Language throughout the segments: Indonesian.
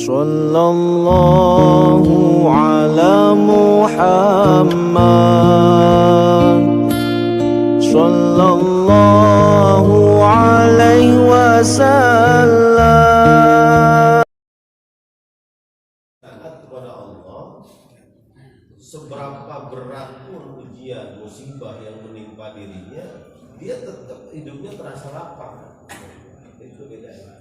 Sallallahu ala Muhammad, Sallallahu alaihi wasallam. Taat kepada Allah, seberapa berat pun ujian musibah yang menimpa dirinya, dia tetap hidupnya terasa lapang. Itu bedanya.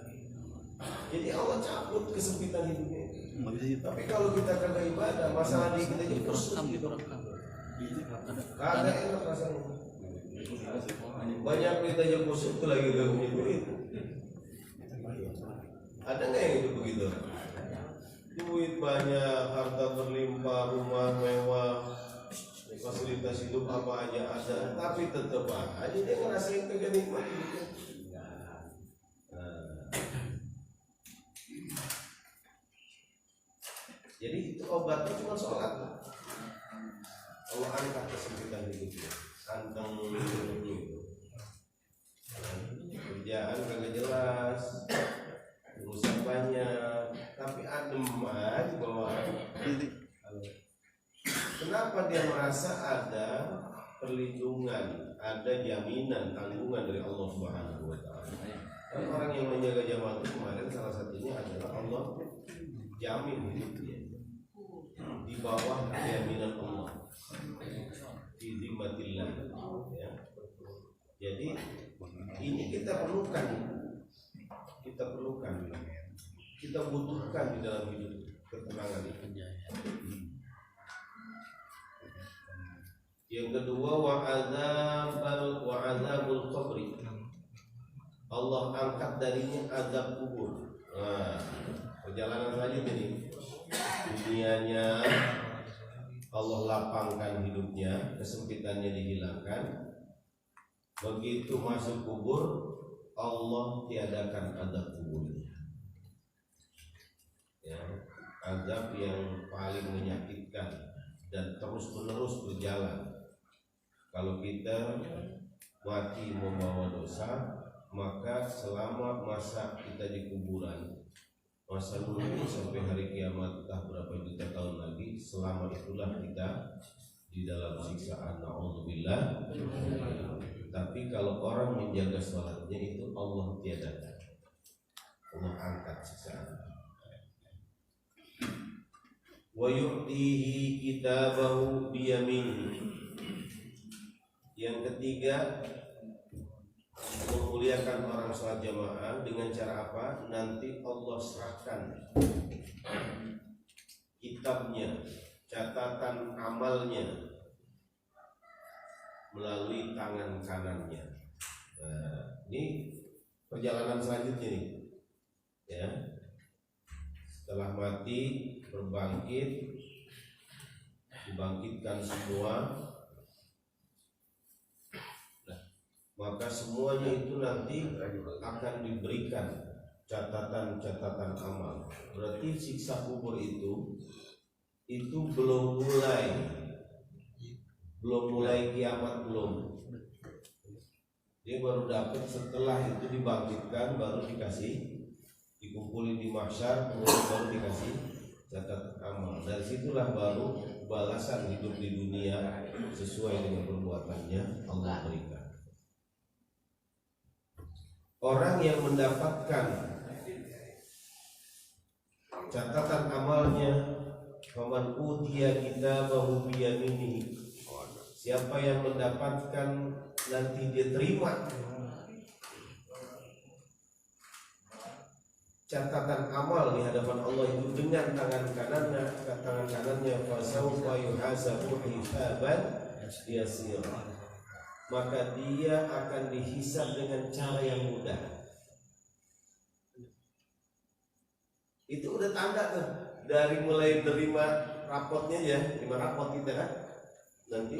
Jadi Allah cabut kesempitan hidupnya. Tapi kalau kita kagak ibadah, masalah di kita itu terus kagak enak rasanya. Banyak kita aja kusut lagi gak punya duit. Ada nggak yang itu begitu? Duit banyak, harta berlimpah, rumah mewah, fasilitas hidup apa aja ada, tapi tetap aja dia ngerasain kagak nikmat hidupnya. Jadi itu obatnya cuma sholat. Allah angkat kesempitan hidupnya, anteng hidupnya itu. Kerjaan kagak jelas, urusan banyak, tapi adem aja bawaan. Kenapa dia merasa ada perlindungan, ada jaminan, tanggungan dari Allah Subhanahu wa Ta'ala? Kan orang yang menjaga jamaah itu kemarin salah satunya adalah Allah jamin hidupnya di bawah jaminan Allah, di zimmatillah, ya. Jadi ini kita perlukan, kita butuhkan di dalam hidup ketenangan itu. Yang kedua, wa'adzabul qabri, Allah angkat darinya azab kubur. Nah, perjalanan selanjutnya nih, dunianya Allah lapangkan hidupnya, kesempitannya dihilangkan. Begitu masuk kubur, Allah tiadakan azab kuburnya. Ya, azab yang paling menyakitkan dan terus menerus berjalan. Kalau kita mati membawa dosa, maka selama masa kita di kuburan, masa menunggu sampai hari kiamat, entah berapa juta tahun lagi, selama itulah kita di dalam siksaan. Na'udzubillah. Tapi kalau orang menjaga sholatnya itu Allah tiadakan, Allah angkat siksaan. Wa yu'tihi kitabahu biyaminihi. Yang ketiga, memuliakan orang sholat jamaah dengan cara apa? Nanti Allah serahkan kitabnya, catatan amalnya melalui tangan kanannya. Nah, ini perjalanan selanjutnya nih, ya. Setelah mati, berbangkit, dibangkitkan semua. Maka semuanya itu nanti akan diberikan catatan-catatan amal. Berarti siksa kubur itu belum mulai kiamat belum. Dia baru dapat setelah itu dibangkitkan, baru dikumpulin di mahsyar, kemudian baru dikasih catatan amal. Dari situlah baru balasan hidup di dunia sesuai dengan perbuatannya Allah berikan. Orang yang mendapatkan catatan amalnya, faman utiya kitabahu biyaminihi, siapa yang mendapatkan nanti dia terima catatan amal di hadapan Allah itu dengan tangan kanannya, fasawfa yuhasabu hisaban yasira, maka dia akan dihisab dengan cara yang mudah. Itu udah tanda tuh, dari mulai terima rapotnya ya, terima rapot kita kan, nanti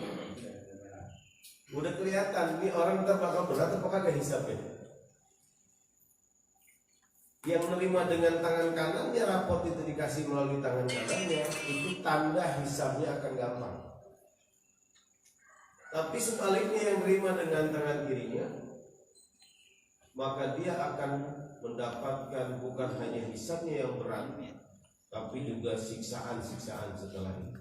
udah kelihatan nih orang ntar bakal berat apa kagak hisabnya. Yang menerima dengan tangan kanannya, rapot itu dikasih melalui tangan kanannya, itu tanda hisabnya akan gampang. Tapi sebaliknya yang menerima dengan tangan kirinya, maka dia akan mendapatkan bukan hanya hisabnya yang berat, tapi juga siksaan-siksaan setelah itu.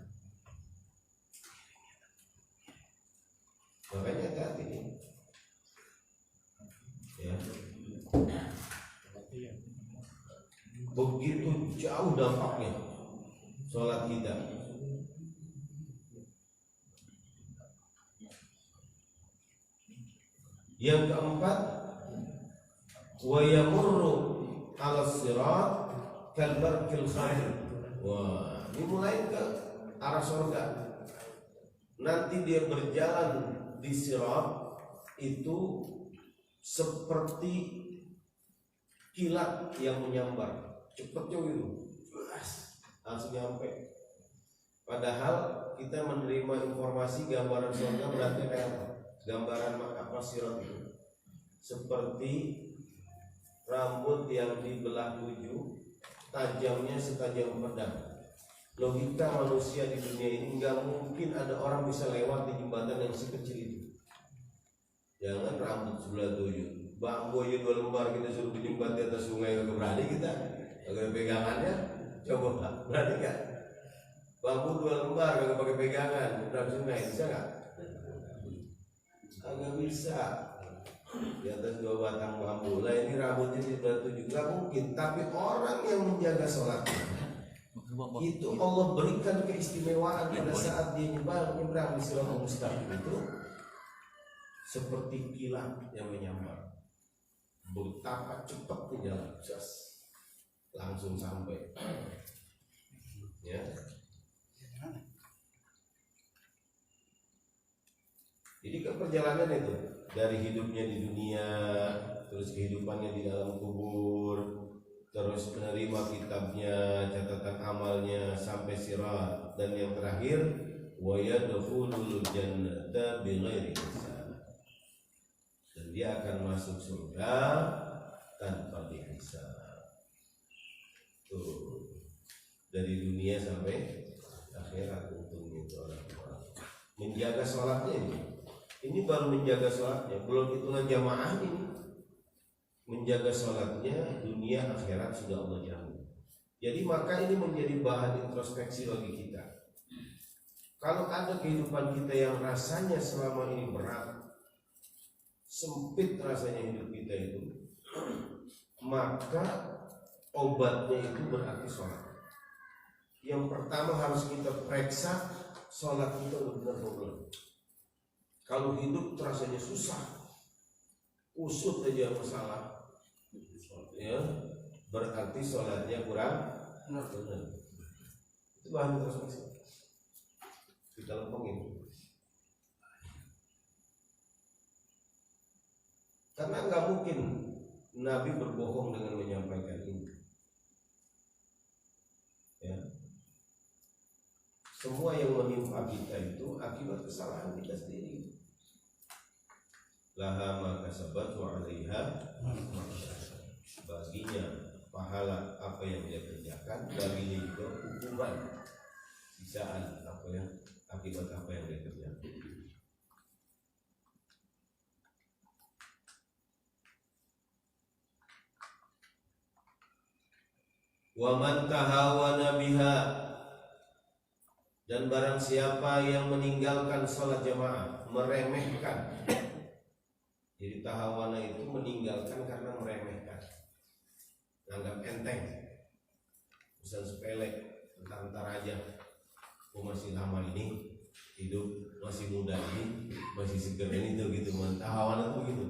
Makanya hati-hati nih. Ya. Begitu jauh dampaknya sholat kita. Yang keempat, wa yamurru 'ala sirat kal barqil khair. Wah, dimulai ke arah surga. Nanti dia berjalan di sirat itu seperti kilat yang menyambar, cepet jauh itu, langsung nyampe. Padahal kita menerima informasi gambaran surga berarti kayak apa? Gambaran apa sirat itu? Seperti rambut yang dibelah 7, tajamnya setajam pedang. Logika manusia di dunia ini nggak mungkin ada orang bisa lewat di jembatan yang sekecil itu. Jangan rambut sebelah 7, bambu aja 2 lembar kita suruh berjembat di atas sungai, nggak berani kita. Agak pegangannya, coba berani nggak? Bambu 2 lembar nggak pakai pegangan, udah sungai bisa nggak? Agak bisa. Di atas 2 batang bambu. Lah ini rambutnya di sebelah 7 nggak mungkin. Tapi orang yang menjaga sholatnya itu Allah berikan keistimewaan pada saat dia nyebrang di siratal mustaqim itu seperti kilat yang menyambar. Betapa cepatnya jalan, langsung sampai. Ya. Jadi ke perjalanan itu dari hidupnya di dunia, terus kehidupannya di dalam kubur, terus menerima kitabnya, catatan amalnya sampai sirat, dan yang terakhir wa yadkhulul jannata bighairi hisab. Dan dia akan masuk surga tanpa dihisab. Tuh. Dari dunia sampai akhirat untungnya itu orang-orang menjaga sholatnya ini. Ini baru menjaga sholatnya, belum hitungan jamaah ini. Menjaga sholatnya, dunia akhirat sudah Allah jamin. Jadi maka ini menjadi bahan introspeksi bagi kita. Kalau ada kehidupan kita yang rasanya selama ini berat, sempit rasanya hidup kita itu, maka obatnya itu berarti sholat. Yang pertama harus kita periksa sholat kita benar-benar. Kalau hidup terasanya susah, usut aja masalah, ya berarti sholatnya kurang benar. Itu bahan introspeksi. Kita lempengin. Karena nggak mungkin Nabi berbohong dengan menyampaikan ini. Ya. Semua yang menimpa kita itu akibat kesalahan kita sendiri. Laha ma kasabat wa 'alaiha baginya pahala apa yang dia kerjakan, baginya juga hukuman sisaan apa yang akibat apa yang dia kerjakan. Wa man tahawana biha, dan barang siapa yang meninggalkan sholat jamaah, meremehkan. Jadi tahawana itu meninggalkan karena meremehkan, anggap enteng, urusan sepele, entar aja. Aku masih lama ini hidup, masih muda ini, masih segar ini tuh gitu. Tahawana tuh gitu.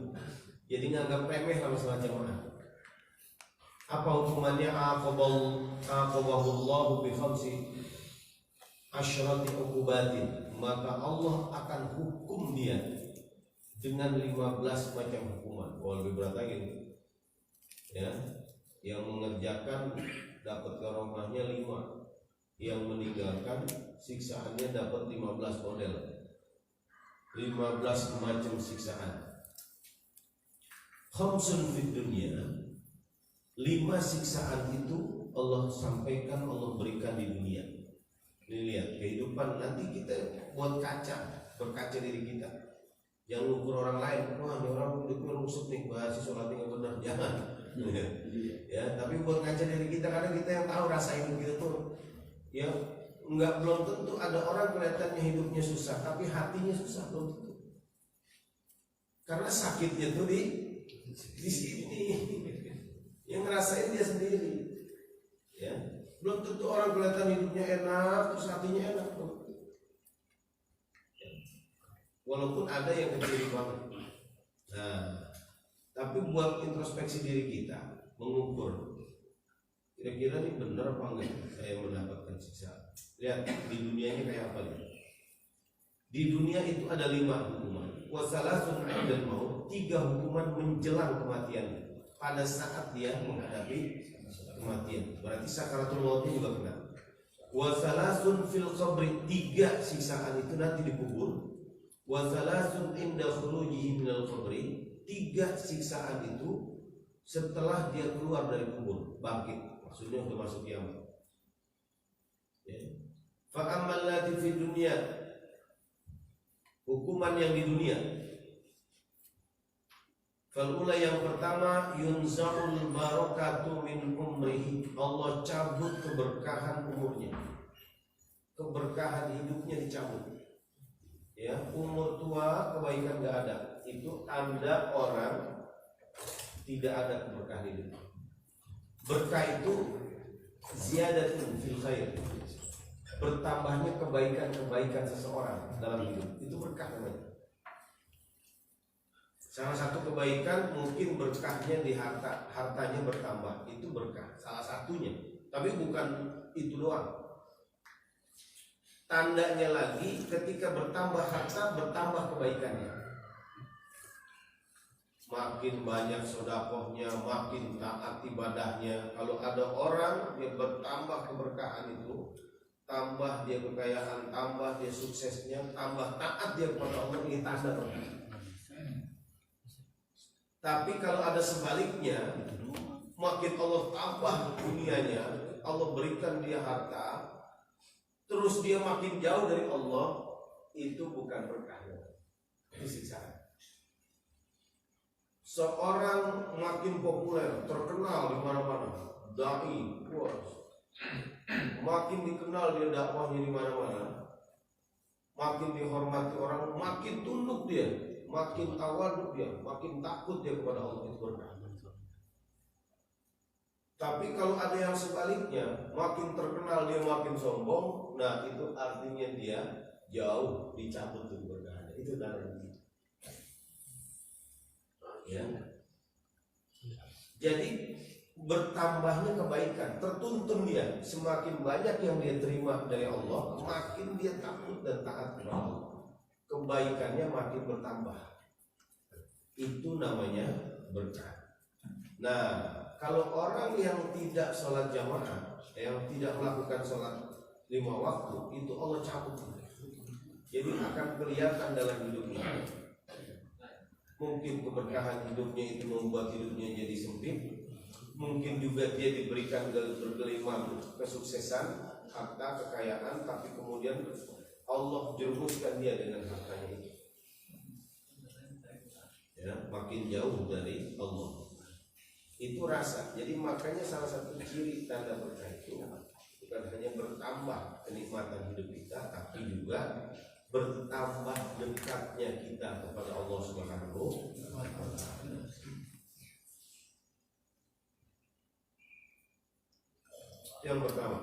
Jadi nganggap remeh lah masalah jamaah. Apa hukumannya? Aqabahullahu bi khamsi asyrati uqubatin, maka Allah akan hukum dia dengan 15 macam hukuman. Lebih berat lagi, ya. Yang mengerjakan dapat karomahnya 5, yang meninggalkan siksaannya dapat 15 model, 15 macam siksaan. Khamsun fid dunya, 5 siksaan itu Allah sampaikan, Allah berikan di dunia. Ini lihat kehidupan, nanti kita buat kaca, berkaca diri kita. Jangan ukur orang lain, wah ini orang hidupnya rusuh nih, bahasa sholatnya nggak benar. Jangan, Ya, tapi buat ngajar diri kita, karena kita yang tahu rasa hidup kita tuh, ya belum tentu ada orang kelihatannya hidupnya susah, tapi hatinya susah, belum tentu. Karena sakitnya tuh di sini, yang ngerasain dia sendiri. Ya, belum tentu orang kelihatan hidupnya enak, terus hatinya enak. Walaupun ada yang kecil banget. Nah, tapi buat introspeksi diri kita, mengukur kira-kira ini benar apa enggak saya mendapatkan siksa. Lihat di dunianya kayak apa nih? Di dunia itu ada 5 hukuman. Wasalasun dan maut, 3 hukuman menjelang kematian. Pada saat dia menghadapi kematian, berarti sakaratul mautnya juga kena. Wasalasun fil qabri, 3 siksaan itu nanti dikubur. Wasalasun inda khurujihi minal qabri, 3 siksaan itu setelah dia keluar dari kubur, bangkit, maksudnya sudah masuk kiamat. Ya. Fa ammal lati fi dunya, hukuman yang di dunia. Falula yang pertama, yunzaul barakatu min umrihi, Allah cabut keberkahan umurnya, keberkahan hidupnya dicabut. Ya, umur tua kebaikan gak ada, itu tanda orang tidak ada keberkahan hidup. Berkah itu ziyadatun fil khair, bertambahnya kebaikan-kebaikan seseorang dalam hidup, itu berkah namanya. Salah satu kebaikan mungkin berkahnya di hartanya bertambah, itu berkah salah satunya, tapi bukan itu doang. Tandanya lagi ketika bertambah harta, bertambah kebaikannya. Makin banyak sedekahnya, makin taat ibadahnya. Kalau ada orang yang bertambah keberkahan itu, tambah dia kekayaan, tambah dia suksesnya, tambah taat dia kepada Allah, ini tanda berkah. Tapi kalau ada sebaliknya, makin Allah tambah dunianya, Allah berikan dia harta, terus dia makin jauh dari Allah, itu bukan berkahnya, itu siksaan. Seorang makin populer, terkenal di mana-mana, dai, makin dikenal dia dakwahnya di mana-mana, makin dihormati orang, makin tunduk dia, makin tawaduk dia, makin takut dia kepada Allah, itu berkah. Tapi kalau ada yang sebaliknya, makin terkenal dia makin sombong, nah itu artinya dia jauh dicabut tuh keberkahannya. Itu tandanya. Ya. Jadi bertambahnya kebaikan, tertuntun dia, semakin banyak yang dia terima dari Allah, makin dia takut dan taat kepada Allah. Kebaikannya makin bertambah. Itu namanya berkah. Nah, kalau orang yang tidak sholat jamaah, yang tidak melakukan sholat 5 waktu, itu Allah cabut. Jadi akan kelihatan dalam hidupnya. Mungkin keberkahan hidupnya itu membuat hidupnya jadi sempit. Mungkin juga dia diberikan bergelimang kesuksesan, harta, kekayaan, tapi kemudian Allah jerumuskan dia dengan hartanya itu. Ya, makin jauh dari Allah. Itu rasa. Jadi makanya salah satu ciri tanda berkah itu bukan hanya bertambah kenikmatan hidup kita, tapi juga bertambah dekatnya kita kepada Allah Subhanahu wa Ta'ala. Yang pertama,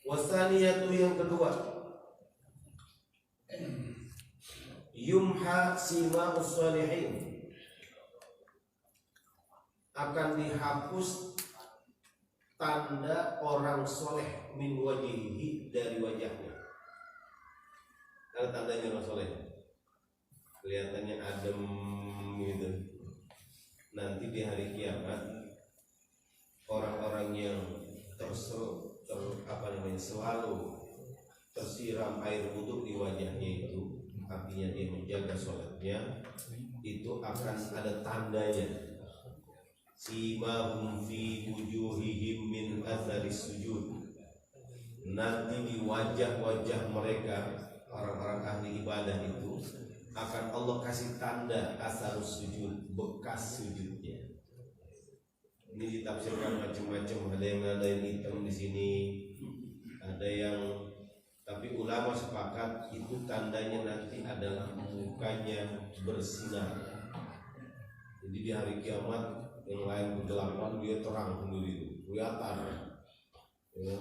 wasaniyatu, yang kedua, yumha sima'us shalihin, akan dihapus tanda orang soleh min wajihi, dari wajahnya. Ada tandanya orang soleh, kelihatannya adem gitu. Nanti di hari kiamat orang-orang yang selalu tersiram air wudhu di wajahnya itu, artinya dia menjaga sholatnya, itu akan ada tandanya. Simahum fi wujuhihim min atharis sujud, nanti di wajah-wajah mereka orang-orang ahli ibadah itu akan Allah kasih tanda asar sujud, bekas sujudnya. Ini ditafsirkan macam-macam, ada yang ngadain hitam di sini, ada yang, tapi ulama sepakat itu tandanya nanti adalah mukanya bersinar. Jadi di hari kiamat yang lain kegelapan, dia terang sendiri itu, kelihatan ya,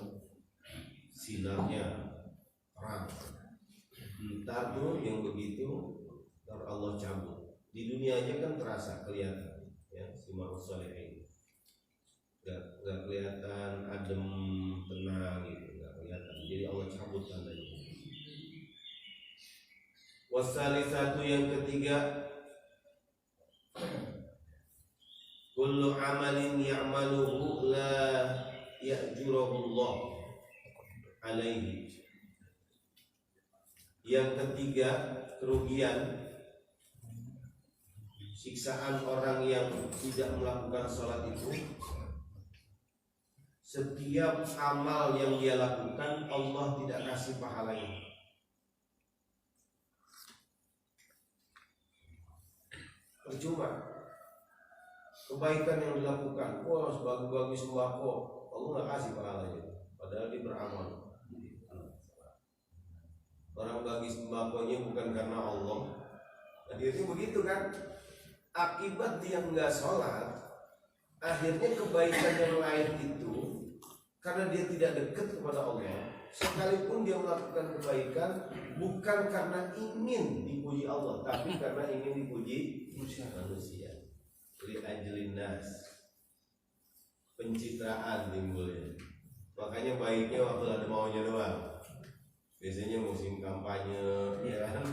sinarnya terang. Ntar tuh yang begitu, ntar Allah cabut. Di dunia aja kan terasa kelihatan ya, si manusia ini gak kelihatan adem tenang gitu, gak kelihatan. Jadi Allah cabut tandanya. Wasalisatu yang ketiga, kullu amalin ya'maluhu la ya'jurahullah alaihi. Yang ketiga, kerugian, siksaan orang yang tidak melakukan sholat itu. Setiap amal yang dia lakukan Allah tidak kasih pahalanya. Percuma. Kebaikan yang dilakukan, wah bagi-bagi sembako, Allah nggak kasih pahalanya. Padahal dia beramal. Orang bagi sembakonya bukan karena Allah. Akhirnya begitu kan. Akibat dia nggak sholat, akhirnya kebaikan yang lain itu, karena dia tidak dekat kepada Allah, sekalipun dia melakukan kebaikan bukan karena ingin dipuji Allah, tapi karena ingin dipuji manusia. Li ajlin nas, pencitraan timbulnya. Makanya baiknya waktu ada maunya doang. Biasanya musim kampanye, ya kan?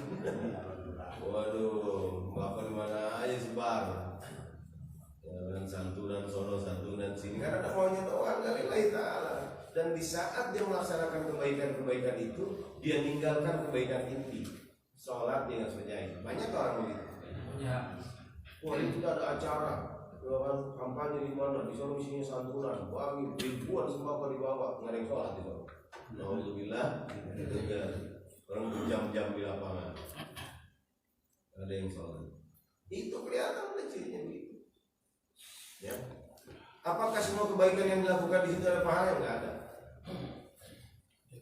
Waduh, bapak di mana aja sebar. Dan santunan sono, santunan sini, karena ada maunya doang dari Allah Ta'ala. Dan di saat dia melaksanakan kebaikan-kebaikan itu, dia meninggalkan kebaikan inti. Sholat dia nggak selesai. Banyak orang begitu. Wah, itu ada acara, kampanye di mana? Di sana isinya santunan, bagi ribuan sembako dibawa, nggak ada yang sholat di sana. Alhamdulillah, itu kan orang berjam-jam di lapangan, ada yang sholat. Itu kelihatan cirinya begitu. Ya. Apakah semua kebaikan yang dilakukan di situ ada pahala? Nggak ada.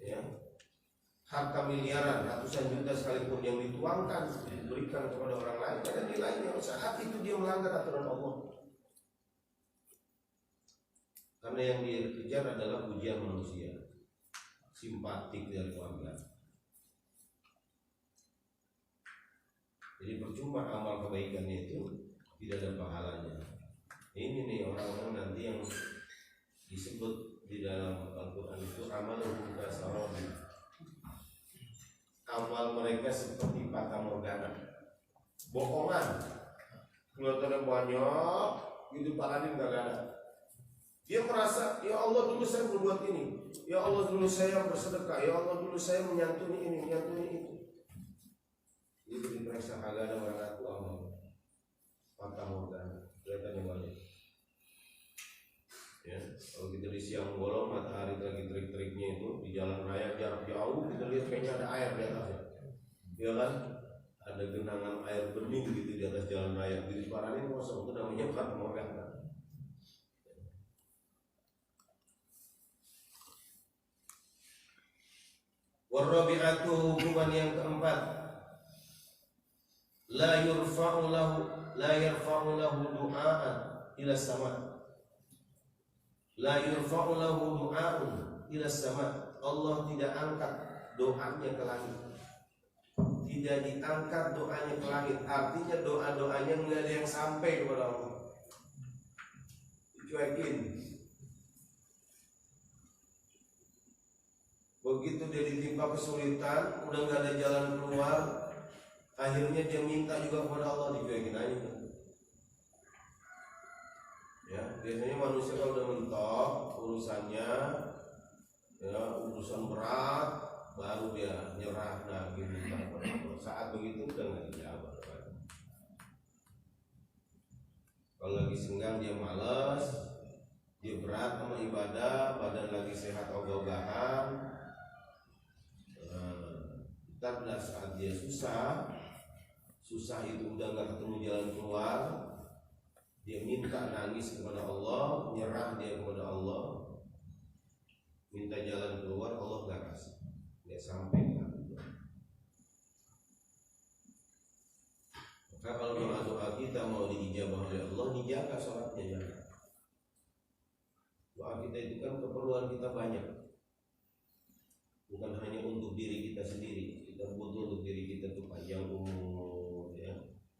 Ya. Harta miliaran, ratusan juta sekalipun yang dituangkan diberikan kepada orang lain, ada nilainya. Saat itu dia melanggar aturan Allah. Karena yang dia kejar adalah pujian manusia, simpatik dari keluarga. Jadi percuma amal kebaikannya itu tidak ada pahalanya. Ini nih orang-orang nanti yang disebut di dalam Al-Quran itu amalun kasaroni. Amal mereka seperti fata morgana, bohongan. Kelihatannya banyak, gitu pahalanya nggak ada. Dia merasa, ya Allah dulu saya berbuat ini, ya Allah dulu saya bersedekah, ya Allah dulu saya menyantuni ini, menyantuni itu. Itu diperiksa kagak ada orang aku amal. Fata morgana, kelihatannya banyak. Ya, kalau kita di siang bolong, matahari lagi terik-teriknya itu di jalan raya jarak jauh, kita lihat kayaknya ada air di atasnya, ya kan? Ada genangan air bening gitu di atas jalan raya. Di paranin kosong, itu namanya fata morgana. Warabi'atu, hubungan yang keempat, la yarfa'u lahu du'aan ila sama. La yurfa'u lahu du'a'un ila sama. Allah tidak angkat doanya ke langit. Tidak diangkat doanya ke langit. Artinya doa-doanya enggak ada yang sampai kepada Allah. Dicuekin. Begitu dia ditimpa kesulitan, udah enggak ada jalan keluar, akhirnya dia minta juga kepada Allah, dicuekin aja. Ya, biasanya manusia kalau udah mentok urusannya, ya urusan berat, baru dia nyerah gitu. Saat begitu udah nggak dijawab. Kalau lagi senggang dia malas, dia berat sama ibadah, badan lagi sehat ogah-ogahan. Tapi saat dia susah, susah itu udah nggak ketemu jalan keluar, dia minta nangis kepada Allah, nyerah dia kepada Allah, minta jalan keluar, Allah nggak kasih, nggak sampai. Maka kalau doa-doa kita mau diijabah oleh Allah, dijaga sholatnya jangan. Doa kita itu kan keperluan kita banyak, bukan hanya untuk diri kita sendiri. Kita butuh untuk diri kita tuh panjang umur, ya,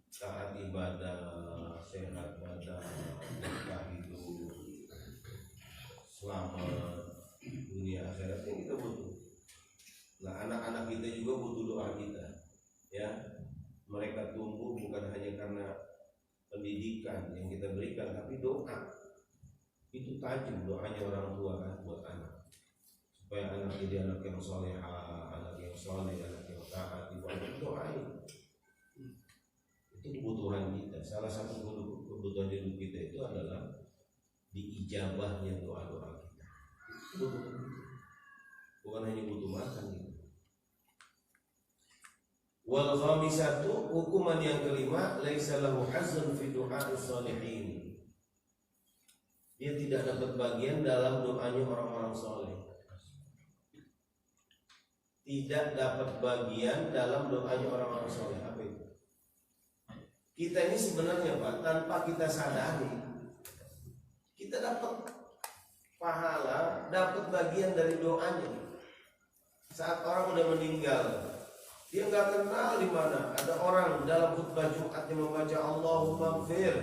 taat ibadah, sehat badan, berkah hidup, selamat dunia akhirat yang kita butuh. Nah, anak-anak kita juga butuh doa kita, ya. Mereka tumbuh bukan hanya karena pendidikan yang kita berikan, tapi doa. Itu tajam doanya orang tua kan buat anak, supaya anak jadi anak yang soleha, anak yang soleh, anak yang taat, doain. Itu kebutuhan kita. Salah satu kebutuhan hidup kita itu adalah diijabahnya doa-doa kita. Bukan hanya butuh makan gitu. Wal khamisatu, hukuman yang kelima, laisa lahu hazzun fi du'a'is shalihin. Dia tidak dapat bagian dalam doanya orang-orang soleh. Tidak dapat bagian dalam doanya orang-orang soleh. Apa itu? Kita ini sebenarnya Pak, tanpa kita sadari, kita dapat pahala, dapat bagian dari doanya. Saat orang udah meninggal, dia nggak kenal di mana. Ada orang dalam khutbah Jumat yang membaca Allahumma ighfir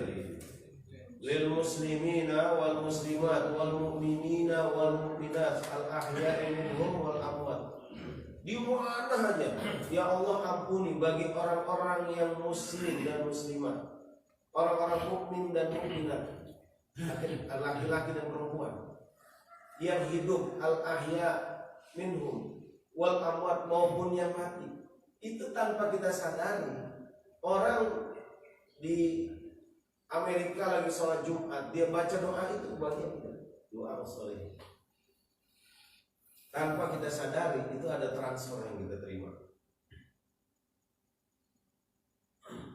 lil muslimina wal muslimat wal mu'minina wal mu'minat al ahya'i minhum wal amwat. Di mana aja, ya Allah ampuni bagi orang-orang yang muslim dan muslimat, orang-orang mukmin dan mukminat, laki-laki dan perempuan yang hidup, al ahya minhum wal amwat, maupun yang mati. Itu tanpa kita sadari. Orang di Amerika lagi sholat Jumat, dia baca doa itu bagian doa soleh. Tanpa kita sadari, itu ada transfer yang kita terima.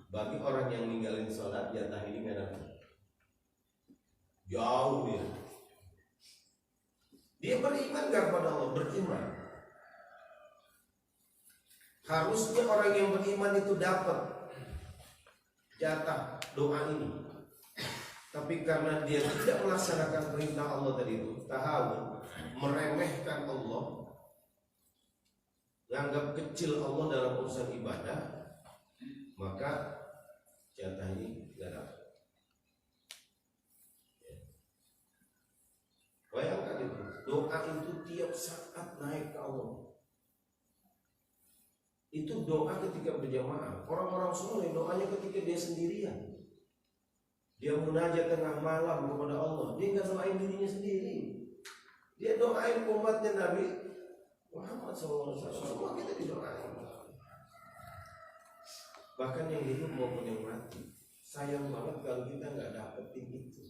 Bagi orang yang ninggalin sholat, jatah ini nggak dapat. Jauh dia. Dia beriman gak kepada Allah? Beriman. Harusnya orang yang beriman itu dapat jatah doa ini. Tapi karena dia tidak melaksanakan perintah Allah tadi itu, tahawun, meremehkan Allah, menganggap kecil Allah dalam urusan ibadah, maka jatah ini tidak dapat. Bayangkan itu, doa itu tiap saat naik ke Allah. Itu doa ketika berjamaah. Orang-orang soleh doanya ketika dia sendirian. Dia munajat tengah malam kepada Allah. Dia nggak doain dirinya sendiri. Dia doain umatnya Nabi Muhammad SAW. Semua kita didoain. Bahkan yang hidup maupun yang mati. Sayang banget kalau kita nggak dapetin itu.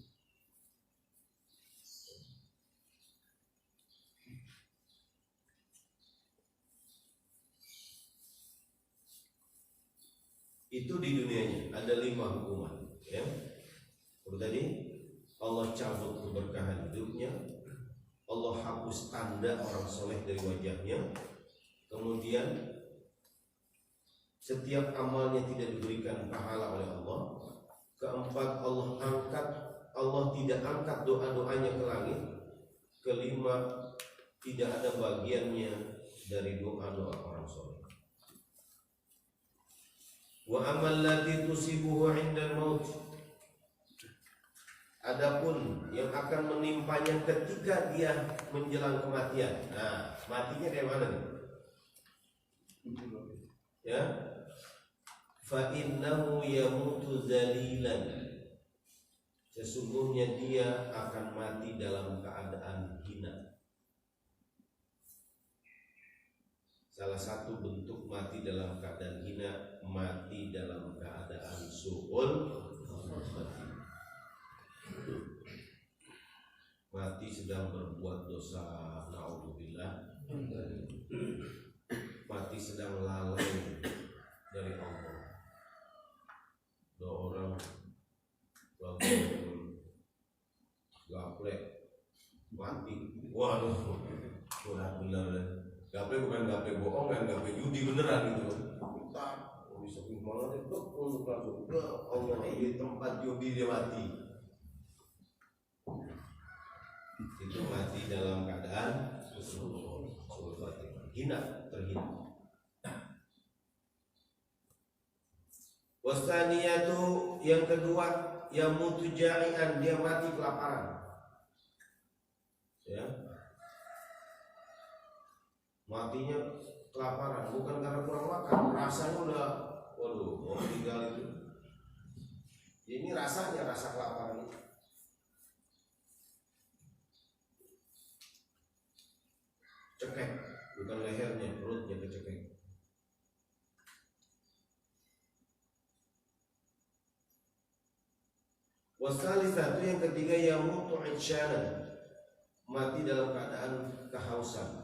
Itu di dunianya ada 5 hukuman, ya. Seperti tadi, Allah cabut keberkahan hidupnya, Allah hapus tanda orang soleh dari wajahnya, kemudian setiap amalnya tidak diberikan pahala oleh Allah. Keempat, Allah tidak angkat doa-doanya ke langit. Kelima, tidak ada bagiannya dari doa-doa orang soleh. Wa amal ladzi tusibuhu 'indal maut. Adapun yang akan menimpanya ketika dia menjelang kematian. Nah, matinya dari mana nih? Ya. Fa innahu yamutu dzalilan. Sesungguhnya dia akan mati dalam keadaan hina. Salah satu bentuk mati dalam keadaan hina, mati dalam keadaan su'ul mati. Mati sedang berbuat dosa, naudzubillah. Mati sedang lalai dari Allah. Waduh, berat bener. Gape bukan gape bohong kan, gape judi beneran gitu. Tak, bisa gimana itu untuk langsung ke Allah di tempat judi dia mati. Itu mati dalam keadaan hina, terhina. Wasaniyatu yang kedua, yang mutu jarian, dia mati kelaparan. Ya. Matinya kelaparan bukan karena kurang makan, rasanya udah waduh mau meninggal itu. Ini rasanya rasa kelaparan itu. Cekek, bukan lehernya, perutnya kecekek. Wasalisatu yang ketiga yang mutu insyanan, mati dalam keadaan kehausan.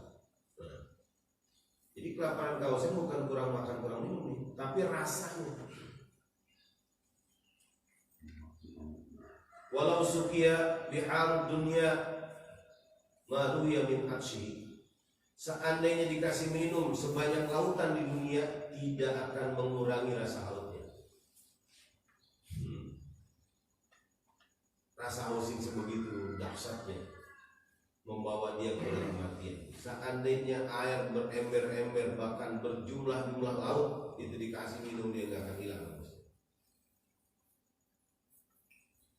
Jadi kelaparan kehausan bukan kurang makan kurang minum nih, tapi rasanya. Walau sukia bihar dunia maruya min atsyi, seandainya dikasih minum sebanyak lautan di dunia tidak akan mengurangi rasa hausnya. Rasa haus sebegitu dahsyatnya membawa dia ke kematian. Seandainya air berember-ember bahkan berjumlah-jumlah laut itu dikasih minum dia nggak akan hilang.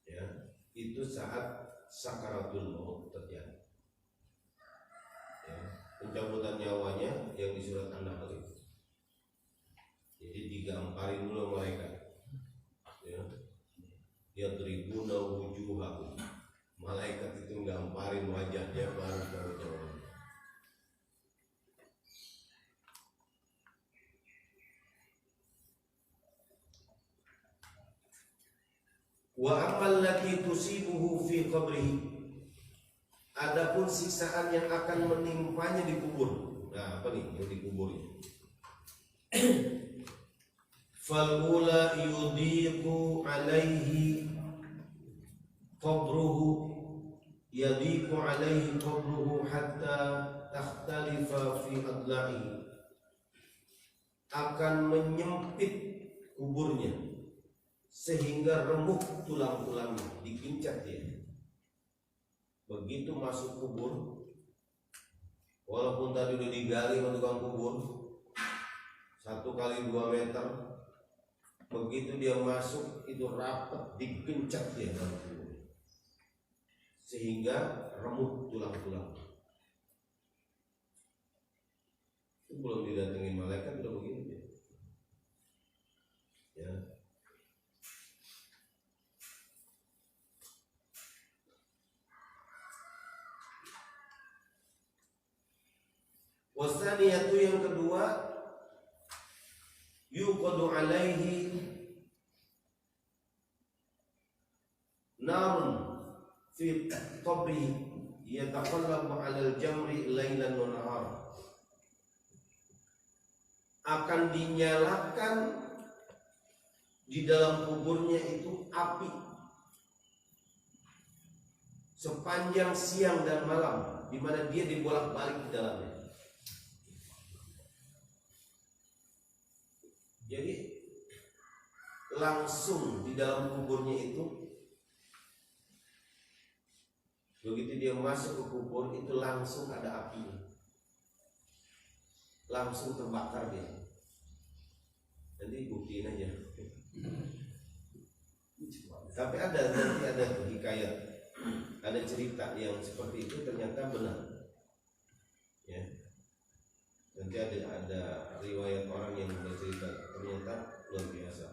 Ya, itu saat sakaratul maut terjadi. Ya, pencabutan nyawanya yang di surat An-Nahl. Jadi digamparin dulu mereka. Ya. Yadribuna wujuhahum, malaikat itu nggamparin wajahnya baru jauh-jauh. Wa amal lati tusibuhu fi qabrihi, adapun siksaan yang akan menimpanya di kubur. Nah, apa nih yang di kubur ini? Falula yudiku alaihi qabruhu, yadiku alaihi qabruhu hatta takhtalifa fi adla'i, akan menyempit kuburnya sehingga remuk tulang-tulangnya, dikincat dia. Begitu masuk kubur, walaupun tadi udah digali sama tukang kubur 1 kali 2 meter, begitu dia masuk itu rapat, digencet dia dalam kubur sehingga remuk tulang-tulang. Itu belum didatengin malaikat udah begini dia. Ya. Wasaniyatu yang kedua, yuqadu alaihi narun fi qabri yataqallabu 'alal jamri lailan wa nahar, akan dinyalakan di dalam kuburnya itu api sepanjang siang dan malam, di mana dia dibolak-balik di dalamnya. Jadi langsung di dalam kuburnya itu, begitu dia masuk ke kubur itu langsung ada apinya, langsung terbakar dia. Nanti buktiin aja. Tapi nanti ada hikayat, ada cerita yang seperti itu ternyata benar. Ya. Nanti ada riwayat orang yang bercerita ternyata luar biasa.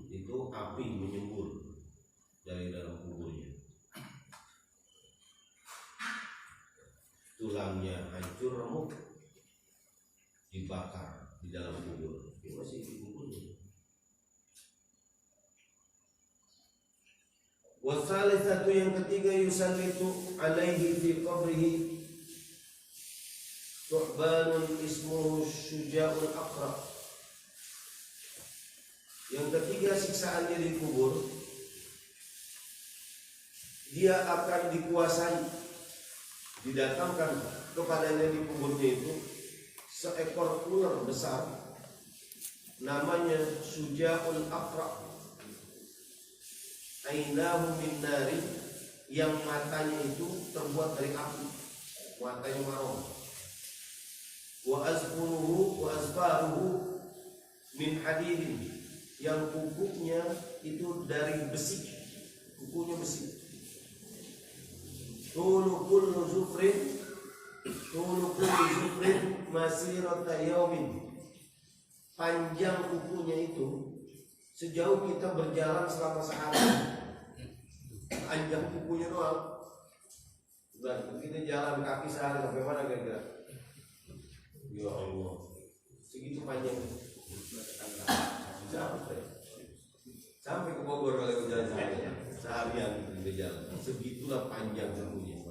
Itu api menyembur dari dalam kuburnya, tulangnya hancur remuk, dibakar di dalam kubur. Dia masih di kuburnya. Wasalisatu yang ketiga, yusallitu alaihi fi qabrihi Tu'banun ismuhu Syuja'ul Aqra. Yang ketiga siksaannya di kubur, dia akan dikuasai. Didatangkan kepadanya di punggungnya itu seekor ular besar, namanya Syuja'ul Afra, ainahu min nari, yang matanya itu terbuat dari api, matanya marong. Wa azfuruhu wa azfaruhu min hadidin, yang kukunya itu dari besi, kukunya besi. Tulu kulli zufrin masirata yaumin, panjang kukunya itu sejauh kita berjalan selama sehari. Panjang kukunya doang. Dan kita jalan kaki sehari sampai mana kira-kira? Ya Allah, segitu panjangnya. Sampai ke Bogor kalau jalan seharian kita jalan. Segitulah panjang kukunya.